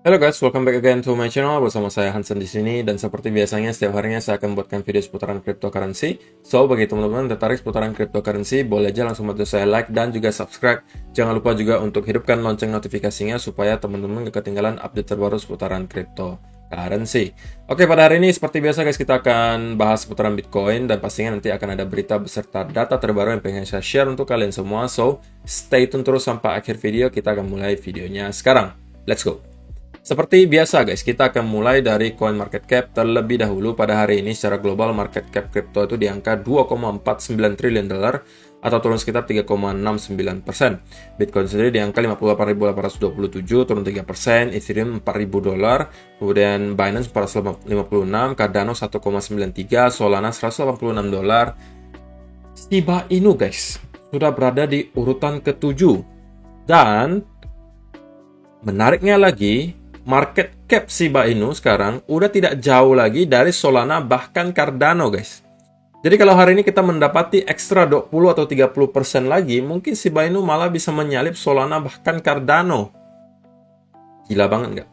Halo guys, welcome back again to my channel. Bersama saya Hansen di sini, dan seperti biasanya setiap harinya saya akan buatkan video seputaran cryptocurrency. So, bagi teman-teman tertarik seputaran cryptocurrency, boleh aja langsung bantu saya like dan juga subscribe. Jangan lupa juga untuk hidupkan lonceng notifikasinya supaya teman-teman gak ketinggalan update terbaru seputaran cryptocurrency. Oke, pada hari ini seperti biasa guys, kita akan bahas seputaran Bitcoin dan pastinya nanti akan ada berita beserta data terbaru yang pengen saya share untuk kalian semua. So, stay tune terus sampai akhir video. Kita akan mulai videonya sekarang. Let's go. Seperti biasa guys, kita akan mulai dari coin market cap terlebih dahulu. Pada hari ini secara global market cap crypto itu di angka 2,49 triliun dolar atau turun sekitar 3,69%. Bitcoin sendiri di angka 58.827, turun 3%, Ethereum 4.000 dolar, kemudian Binance 456, Cardano 1,93, Solana 186 dolar. Shiba Inu guys, sudah berada di urutan ke-7. Dan menariknya lagi, market cap Shiba Inu sekarang udah tidak jauh lagi dari Solana bahkan Cardano guys. Jadi kalau hari ini kita mendapati ekstra 20 atau 30% lagi, mungkin Shiba Inu malah bisa menyalip Solana bahkan Cardano. Gila banget nggak?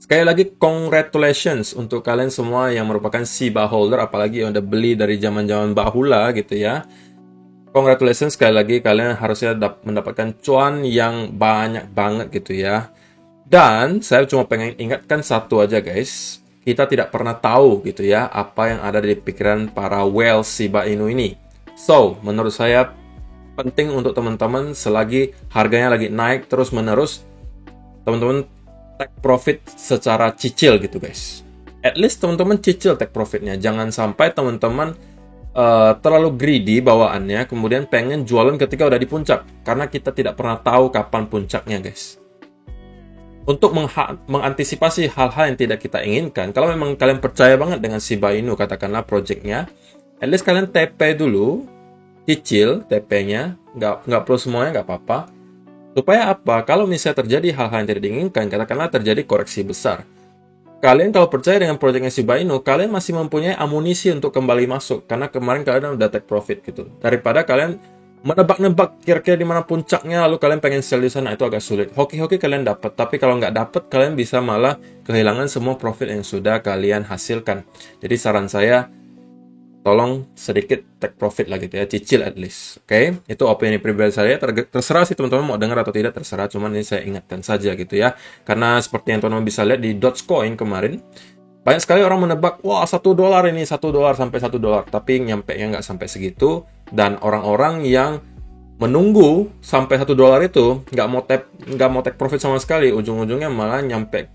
Sekali lagi congratulations untuk kalian semua yang merupakan Shiba holder, apalagi yang udah beli dari zaman-zaman bahula gitu ya. Congratulations sekali lagi, kalian harusnya mendapatkan cuan yang banyak banget gitu ya. Dan saya cuma pengen ingatkan satu aja guys, kita tidak pernah tahu gitu ya apa yang ada di pikiran para whale Shiba Inu ini. So, menurut saya penting untuk teman-teman selagi harganya lagi naik terus menerus, teman-teman take profit secara cicil gitu guys. At least teman-teman cicil take profitnya, jangan sampai teman-teman terlalu greedy bawaannya, kemudian pengen jualan ketika udah di puncak, karena kita tidak pernah tahu kapan puncaknya guys. Untuk mengantisipasi hal-hal yang tidak kita inginkan, kalau memang kalian percaya banget dengan Shiba Inu, katakanlah projectnya, at least kalian TP dulu, cicil TP-nya, nggak perlu semuanya, nggak apa-apa. Supaya apa? Kalau misalnya terjadi hal-hal yang tidak diinginkan, katakanlah terjadi koreksi besar, kalian kalau percaya dengan projectnya Shiba Inu, kalian masih mempunyai amunisi untuk kembali masuk, karena kemarin kalian udah take profit gitu. Daripada kalian menebak-nebak kira-kira di mana puncaknya, lalu kalian pengen sell di sana, itu agak sulit. Hoki-hoki kalian dapat, tapi kalau nggak dapat, kalian bisa malah kehilangan semua profit yang sudah kalian hasilkan. Jadi saran saya, tolong sedikit take profit lah gitu ya, cicil at least. Oke? Itu opini pribadi saya, terserah sih teman-teman mau dengar atau tidak, terserah. Cuman ini saya ingatkan saja gitu ya. Karena seperti yang teman-teman bisa lihat di Dogecoin kemarin, banyak sekali orang menebak, wah $1 ini, $1 sampai $1, tapi nyampe-nya nggak sampai segitu. Dan orang-orang yang menunggu sampai $1 itu nggak mau take profit sama sekali, ujung-ujungnya malah nyampe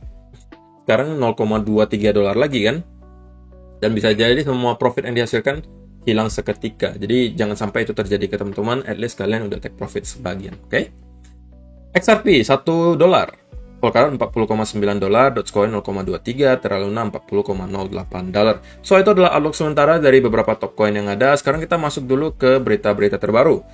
sekarang $0,23 lagi kan. Dan bisa jadi semua profit yang dihasilkan hilang seketika. Jadi jangan sampai itu terjadi ke teman-teman, at least kalian udah take profit sebagian, oke? XRP $1, Polkadot $40,9, Dogecoin 0,23, Terra Luna $40,08. So, itu adalah outlook sementara dari beberapa top coin yang ada. Sekarang kita masuk dulu ke berita-berita terbaru.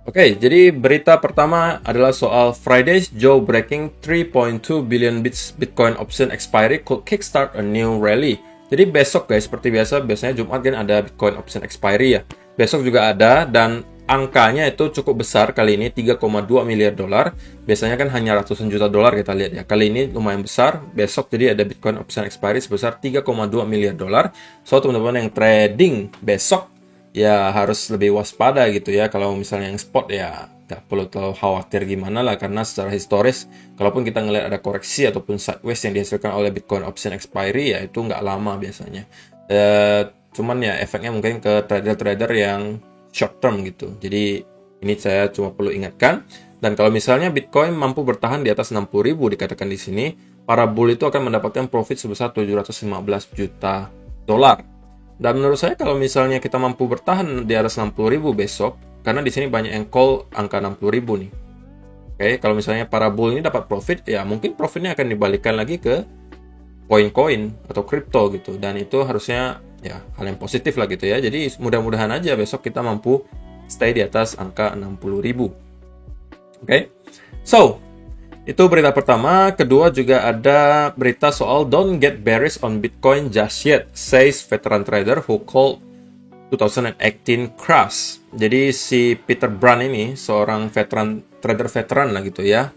Oke, jadi berita pertama adalah soal Friday's Joe breaking 3.2 billion Bitcoin option expiry could kickstart a new rally. Jadi besok guys, seperti biasa, biasanya Jumat kan ada Bitcoin option expiry ya. Besok juga ada, dan angkanya itu cukup besar kali ini, 3,2 miliar dolar. Biasanya kan hanya ratusan juta dolar kita lihat ya. Kali ini lumayan besar. Besok jadi ada Bitcoin option expiry sebesar 3,2 miliar dolar. So, teman-teman yang trading besok ya harus lebih waspada gitu ya. Kalau misalnya yang spot ya nggak perlu terlalu khawatir gimana lah, karena secara historis, kalaupun kita ngelihat ada koreksi ataupun sideways yang dihasilkan oleh Bitcoin option expiry, ya itu nggak lama biasanya. Cuman ya efeknya mungkin ke trader-trader yang short term gitu. Jadi ini saya cuma perlu ingatkan. Dan kalau misalnya Bitcoin mampu bertahan di atas 60.000 dikatakan di sini, para bull itu akan mendapatkan profit sebesar 715 juta dolar. Dan menurut saya kalau misalnya kita mampu bertahan di atas 60.000 besok, karena di sini banyak yang call angka 60.000 nih. Oke, kalau misalnya para bull ini dapat profit, ya mungkin profitnya akan dibalikkan lagi ke koin-koin atau kripto gitu. Dan itu harusnya ya hal yang positif lah gitu ya. Jadi mudah-mudahan aja besok kita mampu stay di atas angka 60.000. Oke. So, itu berita pertama. Kedua juga ada berita soal don't get bearish on Bitcoin just yet, says veteran trader who called 2018 crash. Jadi si Peter Brand ini seorang trader veteran lah gitu ya.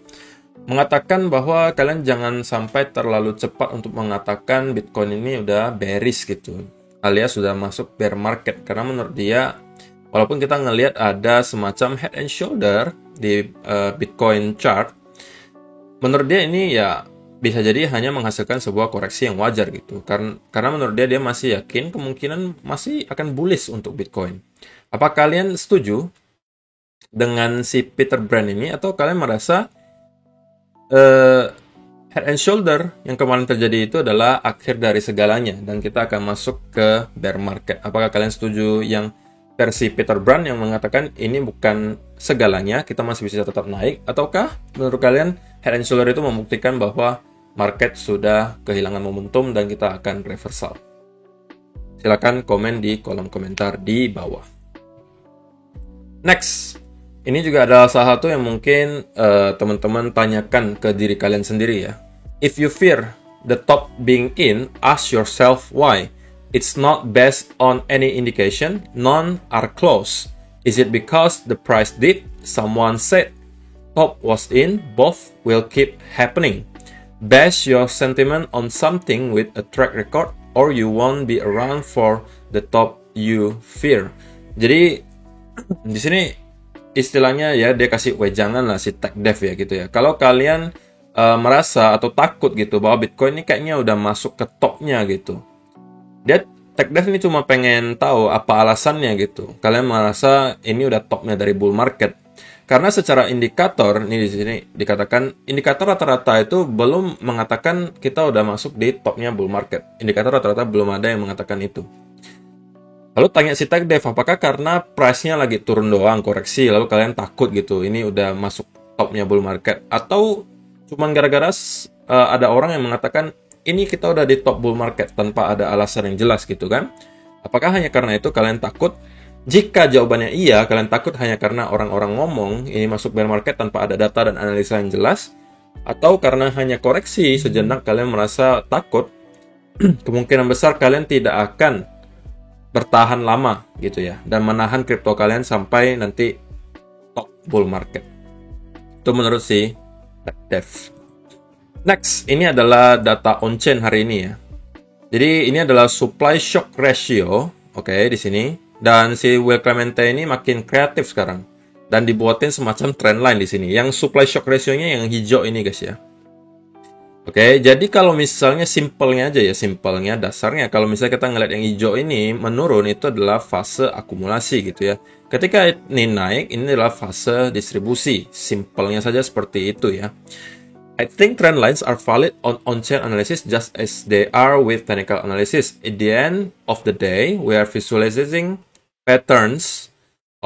mengatakan bahwa kalian jangan sampai terlalu cepat untuk mengatakan Bitcoin ini udah bearish gitu, alias sudah masuk bear market. Karena menurut dia, walaupun kita ngelihat ada semacam head and shoulder di Bitcoin chart, menurut dia ini ya bisa jadi hanya menghasilkan sebuah koreksi yang wajar gitu. Karena menurut dia masih yakin kemungkinan masih akan bullish untuk Bitcoin. Apa kalian setuju dengan si Peter Brand ini, atau kalian merasa head and shoulder yang kemarin terjadi itu adalah akhir dari segalanya dan kita akan masuk ke bear market? Apakah kalian setuju yang versi Peter Brand yang mengatakan ini bukan segalanya, kita masih bisa tetap naik, ataukah menurut kalian head and shoulder itu membuktikan bahwa market sudah kehilangan momentum dan kita akan reversal? Silakan komen di kolom komentar di bawah. Next, ini juga adalah salah satu yang mungkin teman-teman tanyakan ke diri kalian sendiri ya. If you fear the top being in, ask yourself why. It's not based on any indication, none are close. Is it because the price dip? Someone said top was in, both will keep happening. Base your sentiment on something with a track record or you won't be around for the top you fear. Jadi di sini istilahnya ya dia kasih wejangan lah si tech dev ya gitu ya. Kalau kalian merasa atau takut gitu bahwa Bitcoin ini kayaknya udah masuk ke topnya gitu, dia tech dev ini cuma pengen tahu apa alasannya gitu. Kalian merasa ini udah topnya dari bull market. Karena secara indikator, ini di sini dikatakan indikator rata-rata itu belum mengatakan kita udah masuk di topnya bull market. Indikator rata-rata belum ada yang mengatakan itu. Lalu tanya si tech dev, apakah karena price-nya lagi turun doang, koreksi, lalu kalian takut gitu, ini udah masuk topnya bull market? Atau cuman gara-gara ada orang yang mengatakan ini kita udah di top bull market tanpa ada alasan yang jelas gitu kan? Apakah hanya karena itu kalian takut? Jika jawabannya iya, kalian takut hanya karena orang-orang ngomong ini masuk bear market tanpa ada data dan analisa yang jelas, atau karena hanya koreksi sejenak kalian merasa takut, kemungkinan besar kalian tidak akan bertahan lama gitu ya, dan menahan kripto kalian sampai nanti top bull market. Itu menurut si Dev. Next, ini adalah data on-chain hari ini ya. Jadi ini adalah supply shock ratio, oke, di sini. Dan si Will Clemente ini makin kreatif sekarang dan dibuatin semacam trendline di sini. Yang supply shock ratio-nya yang hijau ini guys ya. Oke, jadi kalau misalnya simpelnya aja ya, simpelnya dasarnya kalau misalnya kita ngeliat yang hijau ini menurun, itu adalah fase akumulasi gitu ya. Ketika ini naik, ini adalah fase distribusi. Simpelnya saja seperti itu ya. I think trend lines are valid on-chain analysis just as they are with technical analysis. At the end of the day, we are visualizing patterns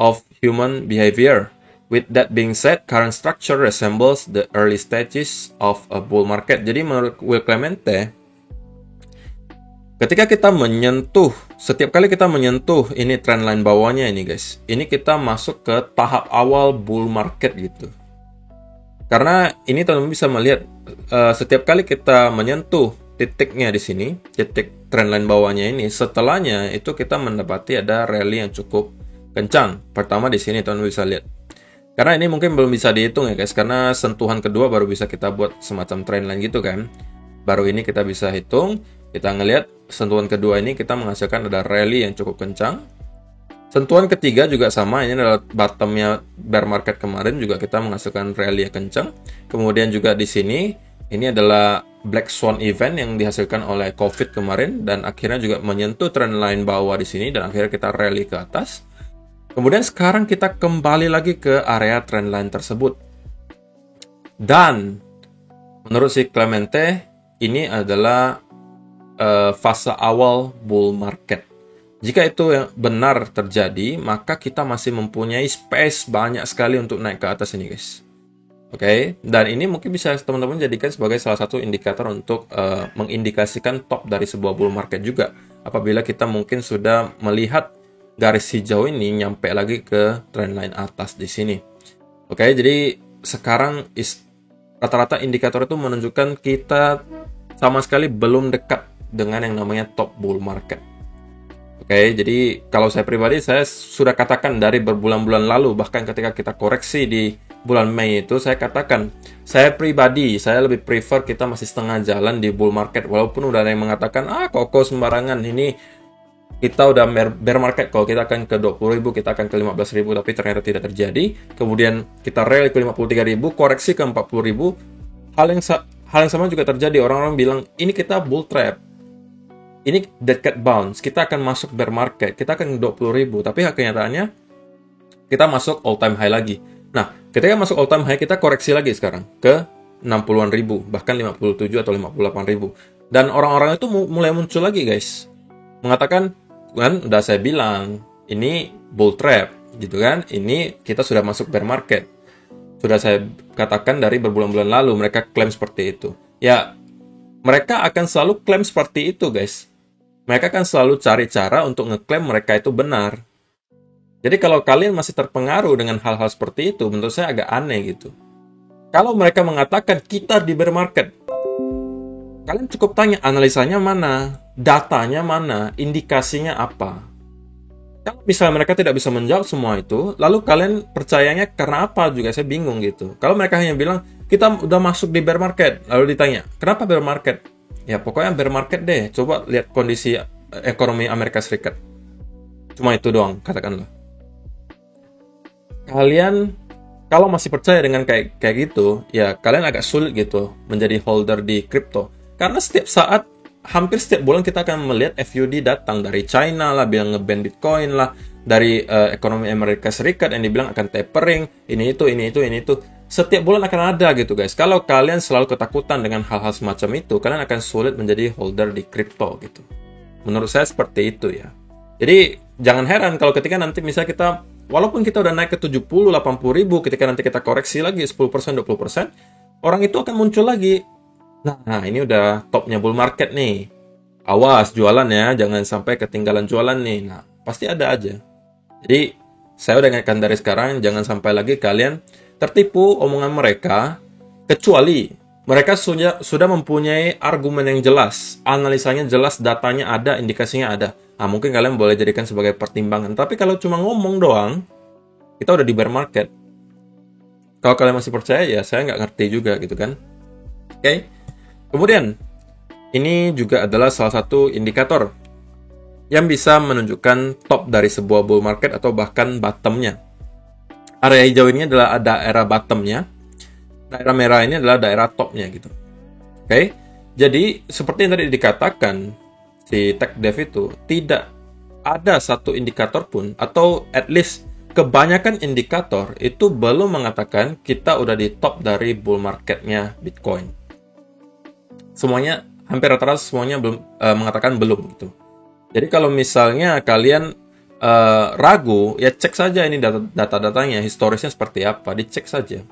of human behavior. With that being said, current structure resembles the early stages of a bull market. Jadi menurut Will Clemente, ketika kita menyentuh, setiap kali kita menyentuh ini trendline bawahnya ini guys, ini kita masuk ke tahap awal bull market gitu. Karena ini teman-teman bisa melihat setiap kali kita menyentuh titiknya di sini, titik trendline bawahnya ini, setelahnya itu kita mendapati ada rally yang cukup kencang. Pertama di sini teman-teman bisa lihat. Karena ini mungkin belum bisa dihitung ya guys, karena sentuhan kedua baru bisa kita buat semacam trendline gitu kan. Baru ini kita bisa hitung, kita ngelihat sentuhan kedua ini kita menghasilkan ada rally yang cukup kencang. Sentuhan ketiga juga sama, ini adalah bottomnya bear market kemarin, juga kita menghasilkan rally yang kencang. Kemudian juga di sini, ini adalah Black Swan event yang dihasilkan oleh COVID kemarin, dan akhirnya juga menyentuh trendline bawah di sini, dan akhirnya kita rally ke atas. Kemudian sekarang kita kembali lagi ke area trendline tersebut. Dan menurut si Clemente, ini adalah fase awal bull market. Jika itu yang benar terjadi, maka kita masih mempunyai space banyak sekali untuk naik ke atas ini guys. Oke, dan ini mungkin bisa teman-teman jadikan sebagai salah satu indikator untuk mengindikasikan top dari sebuah bull market juga. Apabila kita mungkin sudah melihat garis hijau ini nyampe lagi ke trendline atas di sini. Oke, jadi sekarang rata-rata indikator itu menunjukkan kita sama sekali belum dekat dengan yang namanya top bull market. Oke, jadi kalau saya pribadi, saya sudah katakan dari berbulan-bulan lalu, bahkan ketika kita koreksi di bulan Mei itu saya katakan, saya pribadi, saya lebih prefer kita masih setengah jalan di bull market. Walaupun udah ada yang mengatakan, koko sembarangan, ini kita udah bear market, kalau kita akan ke 20.000, kita akan ke 15.000, tapi ternyata tidak terjadi. Kemudian kita rally ke 53.000, koreksi ke 40.000. Hal yang sama juga terjadi. Orang-orang bilang, ini kita bull trap. Ini dead cat bounce. Kita akan masuk bear market. Kita akan ke 20.000. Tapi kenyataannya, kita masuk all time high lagi. Nah, ketika masuk all time high, kita koreksi lagi sekarang ke 60-an ribu, bahkan 57 atau 58 ribu. Dan orang-orang itu mulai muncul lagi, guys. Mengatakan, kan udah saya bilang, ini bull trap, gitu kan. Ini kita sudah masuk bear market. Sudah saya katakan dari berbulan-bulan lalu, mereka klaim seperti itu. Ya, mereka akan selalu klaim seperti itu, guys. Mereka akan selalu cari cara untuk ngeklaim mereka itu benar. Jadi kalau kalian masih terpengaruh dengan hal-hal seperti itu, menurut saya agak aneh gitu. Kalau mereka mengatakan kita di bear market, kalian cukup tanya analisanya mana, datanya mana, indikasinya apa. Kalau misalnya mereka tidak bisa menjawab semua itu, lalu kalian percayanya karena apa juga, saya bingung gitu. Kalau mereka hanya bilang, kita udah masuk di bear market, lalu ditanya, kenapa bear market? Ya pokoknya bear market deh, coba lihat kondisi ekonomi Amerika Serikat. Cuma itu doang, katakanlah. Kalian, kalau masih percaya dengan kayak gitu, ya kalian agak sulit gitu menjadi holder di kripto. Karena setiap saat, hampir setiap bulan kita akan melihat FUD datang dari China lah, bilang nge-ban Bitcoin lah, dari ekonomi Amerika Serikat yang dibilang akan tapering, ini itu. Setiap bulan akan ada gitu guys. Kalau kalian selalu ketakutan dengan hal-hal semacam itu, kalian akan sulit menjadi holder di kripto gitu. Menurut saya seperti itu ya. Jadi jangan heran kalau ketika nanti misalnya kita, walaupun kita udah naik ke 70, 80 ribu, ketika nanti kita koreksi lagi 10%, 20%, orang itu akan muncul lagi. Nah, ini udah topnya bull market nih. Awas jualan ya, jangan sampai ketinggalan jualan nih. Nah, pasti ada aja. Jadi, saya udah ingatkan dari sekarang, jangan sampai lagi kalian tertipu omongan mereka, kecuali mereka sudah mempunyai argumen yang jelas, analisanya jelas, datanya ada, indikasinya ada. Nah, mungkin kalian boleh jadikan sebagai pertimbangan. Tapi kalau cuma ngomong doang, kita udah di bear market. Kalau kalian masih percaya, ya saya nggak ngerti juga gitu kan. Oke. Kemudian, ini juga adalah salah satu indikator yang bisa menunjukkan top dari sebuah bull market atau bahkan bottomnya. Area hijau ini adalah daerah bottomnya, daerah merah ini adalah daerah topnya gitu. Oke, jadi seperti yang tadi dikatakan si TechDev itu, tidak ada satu indikator pun, atau at least kebanyakan indikator itu belum mengatakan kita udah di top dari bull marketnya Bitcoin. Semuanya, hampir rata-rata semuanya belum mengatakan belum gitu. Jadi kalau misalnya kalian ragu, ya cek saja ini data-datanya, historisnya seperti apa, dicek saja.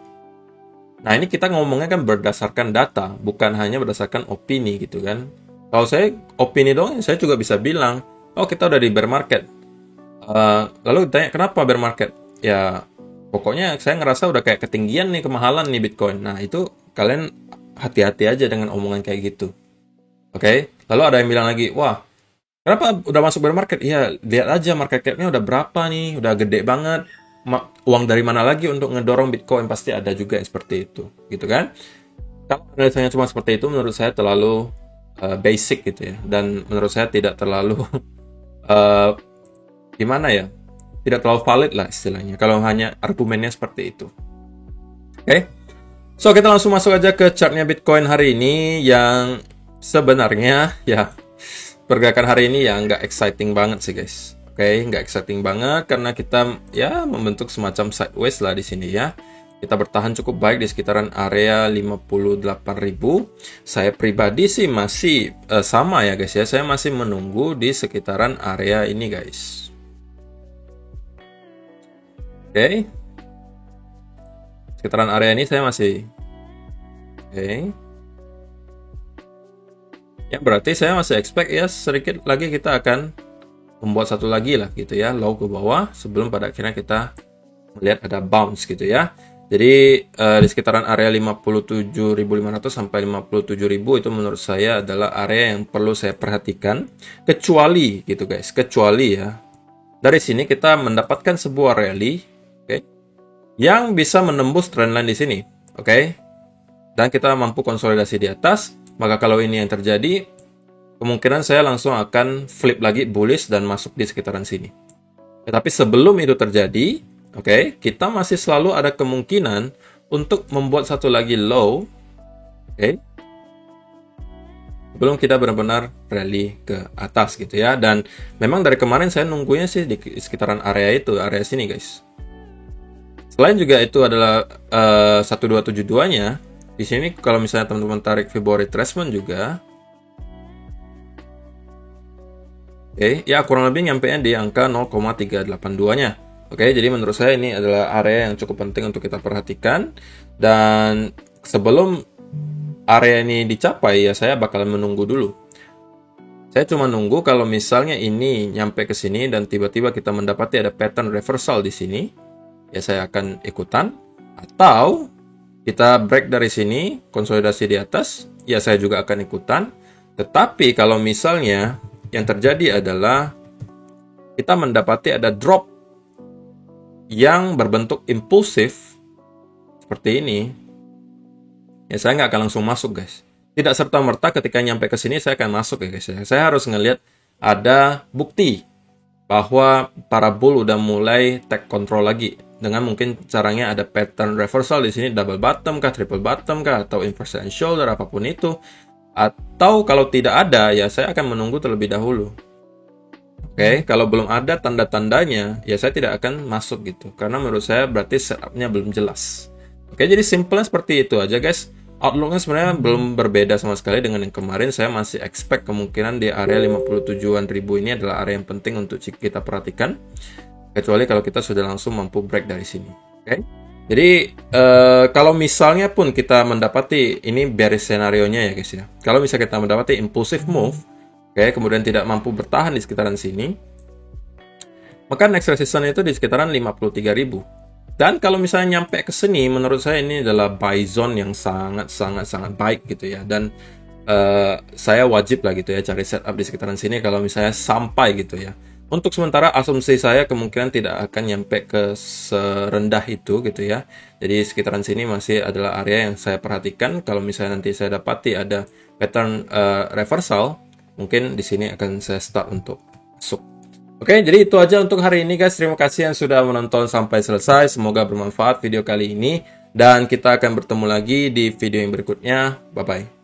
Nah, ini kita ngomongnya kan berdasarkan data, bukan hanya berdasarkan opini gitu kan. Kalau saya opini doang, saya juga bisa bilang, oh kita udah di bear market. Lalu ditanya, kenapa bear market? Ya, pokoknya saya ngerasa udah kayak ketinggian nih, kemahalan nih Bitcoin. Nah, itu kalian hati-hati aja dengan omongan kayak gitu. Oke? Lalu ada yang bilang lagi, wah, kenapa udah masuk bear market? Iya, lihat aja market cap-nya udah berapa nih, udah gede banget. Uang dari mana lagi untuk ngedorong Bitcoin? Pasti ada juga yang seperti itu, gitu kan? Kalau analisanya cuma seperti itu, menurut saya terlalu basic gitu ya. Dan menurut saya tidak terlalu, gimana ya? Tidak terlalu valid lah istilahnya, kalau hanya argumennya seperti itu. Oke? So, kita langsung masuk aja ke chartnya Bitcoin hari ini, yang sebenarnya, ya, pergerakan hari ini ya nggak exciting banget sih guys. Oke, nggak exciting banget karena kita ya membentuk semacam sideways lah di sini ya. Kita bertahan cukup baik di sekitaran area 58.000. Saya pribadi sih masih sama ya guys ya. Saya masih menunggu di sekitaran area ini guys. Oke. Sekitaran area ini saya masih. Oke. Ya berarti saya masih expect ya sedikit lagi kita akan membuat satu lagi lah gitu ya, low ke bawah sebelum pada akhirnya kita melihat ada bounce gitu ya. Jadi di sekitaran area 57.500 sampai 57.000 itu menurut saya adalah area yang perlu saya perhatikan, kecuali gitu guys, kecuali ya dari sini kita mendapatkan sebuah rally, oke. yang bisa menembus trendline di sini. Oke. Dan kita mampu konsolidasi di atas, maka kalau ini yang terjadi, kemungkinan saya langsung akan flip lagi bullish dan masuk di sekitaran sini. Tapi sebelum itu terjadi, oke, kita masih selalu ada kemungkinan untuk membuat satu lagi low, oke, sebelum kita benar-benar rally ke atas gitu ya. Dan memang dari kemarin saya nunggunya sih di sekitaran area itu, area sini guys. Selain juga itu adalah 1272-nya. Di sini kalau misalnya teman-teman tarik Fibonacci retracement juga, oke, ya kurang lebih nyampe di angka 0,382-nya. Oke, jadi menurut saya ini adalah area yang cukup penting untuk kita perhatikan. Dan sebelum area ini dicapai, ya saya bakalan menunggu dulu. Saya cuma nunggu kalau misalnya ini nyampe ke sini dan tiba-tiba kita mendapati ada pattern reversal di sini, ya saya akan ikutan. Atau kita break dari sini, konsolidasi di atas, ya saya juga akan ikutan. Tetapi kalau misalnya yang terjadi adalah kita mendapati ada drop yang berbentuk impulsif seperti ini, ya saya nggak akan langsung masuk guys. Tidak serta-merta ketika nyampe ke sini saya akan masuk ya guys. Saya harus ngelihat ada bukti bahwa para bull udah mulai take control lagi. Dengan mungkin caranya ada pattern reversal di sini, double bottom kah, triple bottom kah, atau inverse and shoulder, apapun itu. Atau kalau tidak ada, ya saya akan menunggu terlebih dahulu. Oke, kalau belum ada tanda-tandanya, ya saya tidak akan masuk gitu. Karena menurut saya berarti setupnya belum jelas. Oke, jadi simpelnya seperti itu aja guys. Outlooknya sebenarnya belum berbeda sama sekali dengan yang kemarin. Saya masih expect kemungkinan di area 57-an ribu ini adalah area yang penting untuk kita perhatikan. Kecuali kalau kita sudah langsung mampu break dari sini. Oke. Jadi kalau misalnya pun kita mendapati, ini bearish scenario-nya ya guys ya. Kalau misalnya kita mendapati impulsive move, oke, kemudian tidak mampu bertahan di sekitaran sini, maka next resistance itu di sekitaran 53.000. Dan kalau misalnya nyampe ke sini, menurut saya ini adalah buy zone yang sangat baik gitu ya. Dan saya wajib lah gitu ya cari setup di sekitaran sini kalau misalnya sampai gitu ya. Untuk sementara asumsi saya kemungkinan tidak akan nyampe ke serendah itu gitu ya. Jadi sekitaran sini masih adalah area yang saya perhatikan. Kalau misalnya nanti saya dapati ada pattern reversal, mungkin di sini akan saya start untuk masuk. Oke, jadi itu aja untuk hari ini guys. Terima kasih yang sudah menonton sampai selesai. Semoga bermanfaat video kali ini. Dan kita akan bertemu lagi di video yang berikutnya. Bye-bye.